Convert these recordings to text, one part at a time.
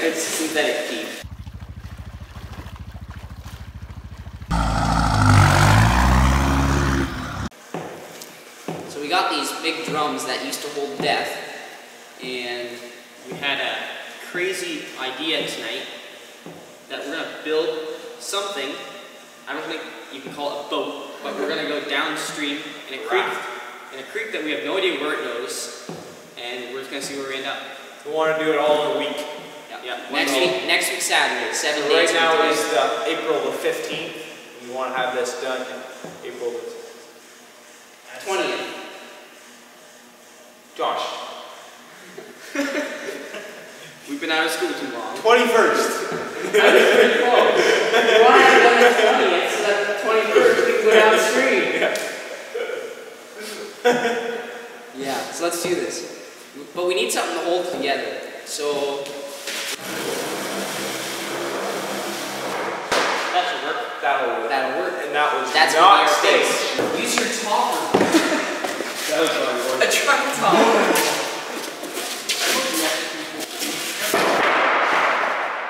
It's synthetic pee. So we got these big drums that used to hold death, and we had a crazy idea tonight that we're gonna build something. I don't think you can call it a boat, but we're gonna go downstream in a creek that we have no idea where it goes, and we're just gonna see where we end up. We want to do it all in a week. Yeah. Next week Saturday, 7 so days. Right now is April the 15th. We want to have this done April the 20th. Josh. We've been out of school too long. 21st. That was pretty close. We want to have it done the 20th, so that the 21st we can go downstream. Yeah, so let's do this. But we need something to hold together. So that should work. That'll work. And that was That's not space. Use your topper. That was not work. A truck topper.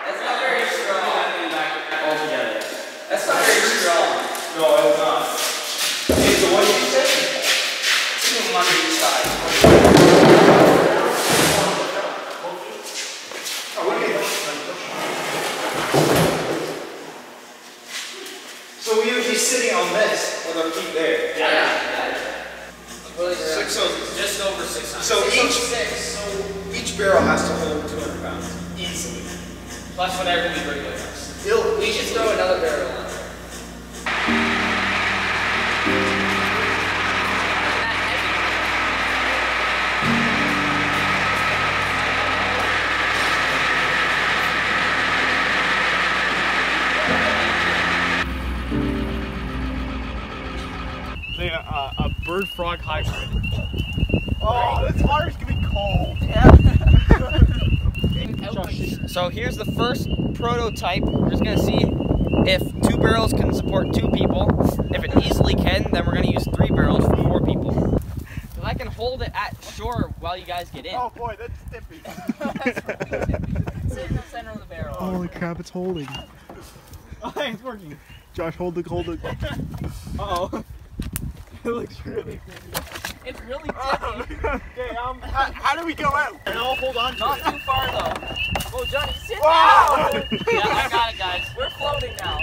That's not very strong. Altogether. That's not very strong. No, it's not. Okay, so what did you say? Two on each side. So we would be sitting on this with our feet there. Yeah. Just over 600. So each each barrel has to hold 200 pounds. easily. Plus whatever we bring with us. We should throw another barrel on. A bird-frog hybrid. Oh, this water's gonna be cold. Yeah. So here's the first prototype. We're just gonna see if 2 barrels can support 2 people. If it easily can, then we're gonna use 3 barrels for 4 people. If I can hold it at shore while you guys get in. Oh boy, that's stiffy. Sit in the center of the barrel. Holy crap, it's holding. Oh, hey, it's working. Josh, hold it. Uh-oh. It looks really good. It's really tippy. Okay, how do we go out? I'll hold on to Not it. too far though. Oh, Johnny, sit Wow. down! Yeah, I got it, guys. We're floating now.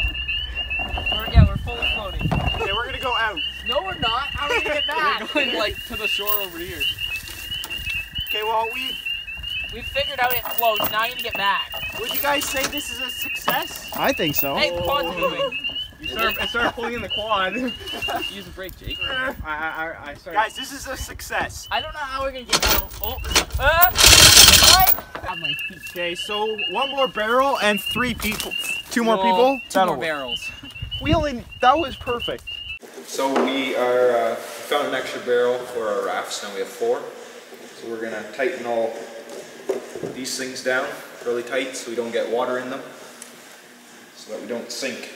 We're fully floating. Okay, we're gonna go out. No, we're not. How are we gonna get back? We're going like to the shore over here. Okay, well We figured out it floats. Now you need to get back. would you guys say this is a success? I think so. Hey, the quad's moving. I started pulling in the quad. Use a brake, Jake. I started. Guys, this is a success. I don't know how we're gonna get out. Oh, Have my feet. Okay, so 1 more barrel and 3 people. 2 more No, people? 2 more barrels. That was perfect. So we found an extra barrel for our rafts. Now we have 4. So we're gonna tighten all these things down really tight so we don't get water in them, so that we don't sink.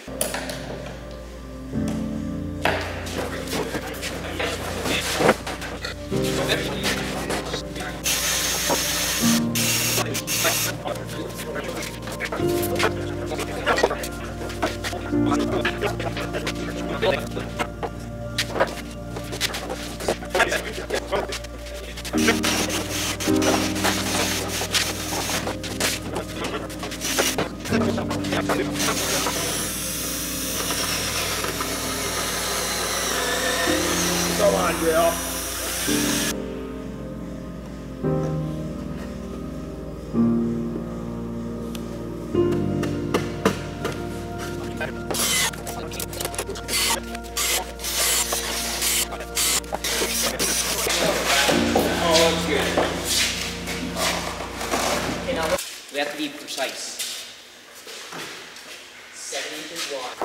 Come on, Jill. Okay, now we have to be precise. 7 inches wide.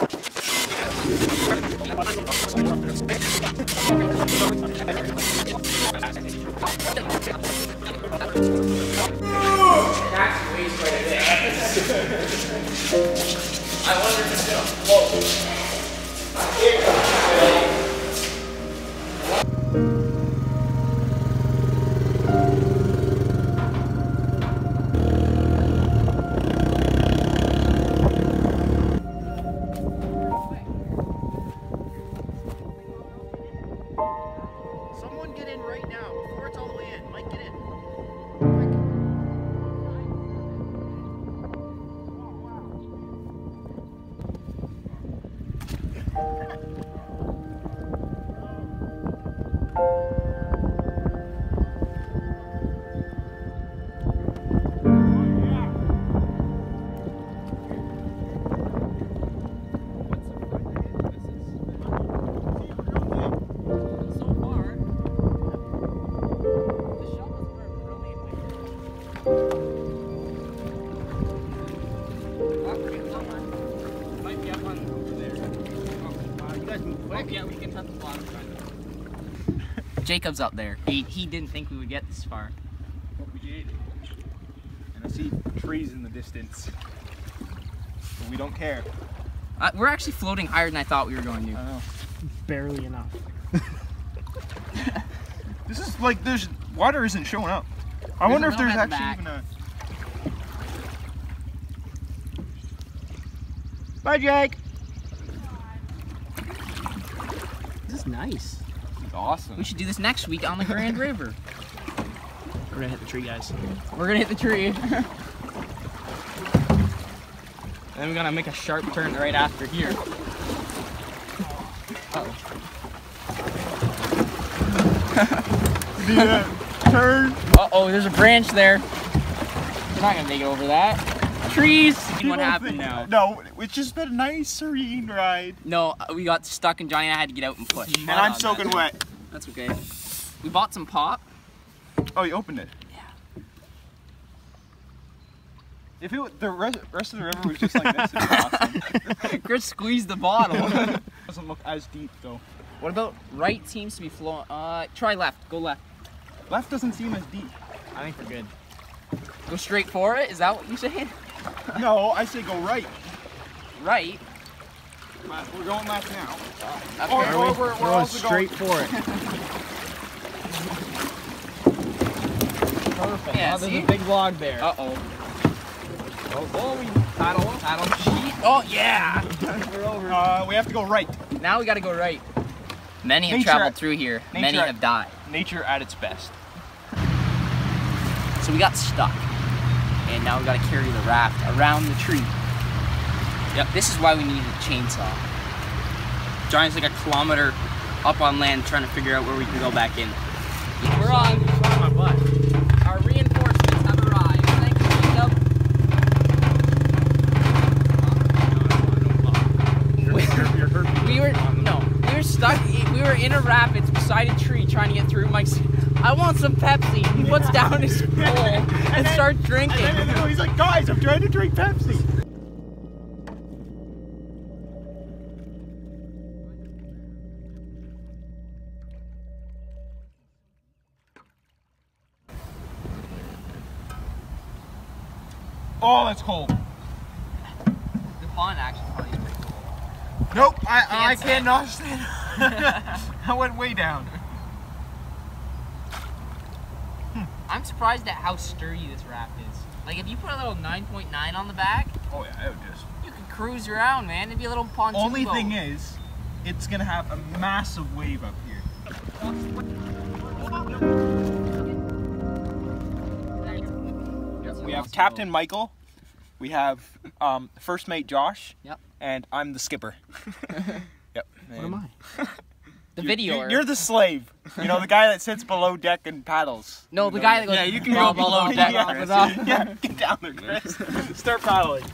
That's way quite a bit. I wonder if it's gonna float. Yeah, we can touch the bottom. Jacob's up there. He didn't think we would get this far. But we did. And I see trees in the distance. But we don't care. We're actually floating higher than I thought we were going to. I know. Barely enough. This is like, there's water isn't showing up. I wonder if there's actually even a... Bye, Jake! This is nice. This is awesome. We should do this next week on the Grand River. We're gonna hit the tree, guys. We're gonna hit the tree. Then we're gonna make a sharp turn right after here. Uh-oh. Turn. Uh-oh, there's a branch there. We're not gonna make it over that. Trees! What happened now? No, it's just been a nice serene ride. No, we got stuck and Johnny and I had to get out and push. And I'm soaking wet. That's okay. We bought some pop. Oh, you opened it? Yeah. If the rest of the river was just like this, it'd be awesome. Chris squeezed the bottle. Doesn't look as deep though. What about right seems to be flowing? Try left. Go left. Left doesn't seem as deep. I think we're good. Go straight for it? Is that what you saying? No, I say go right. Right? We're going left now. Okay. We're also straight for it. Perfect. Yeah, There's a big log there. Uh-oh. Oh, we paddle. Oh, yeah! We're over. We have to go right. Now we gotta go right. Many have Nature- traveled through here. Many nature- have died. Nature at its best. So we got stuck. And now we gotta carry the raft around the tree. Yep, this is why we needed a chainsaw. Johnny's like a kilometer up on land trying to figure out where we can go back in. We're on. My butt. Our reinforcements have arrived. Thank you, Jacob. We were stuck. We were in a rapids beside a tree trying to get through. Mike's, I want some Pepsi. He puts down his bowl and starts drinking. And then he's like, guys, I'm trying to drink Pepsi. Oh, that's cold. The pond actually probably is pretty cool. Nope, I Can't cannot stand. I went way down. I'm surprised at how sturdy this raft is. Like if you put a little 9.9 on the back, Oh yeah, I would just. you could cruise around, man. It'd be a little pontoon Only boat. thing is, it's gonna have a massive wave up here. We have Captain Michael. We have First Mate Josh. Yep. And I'm the skipper. Yep. What am I? The video. You're the slave. You know, the guy that sits below deck and paddles. No, the guy that goes. Yeah, you can blah, go blah, below blah, deck. blah, blah, blah, blah. Yeah, get down there, Chris. Start paddling.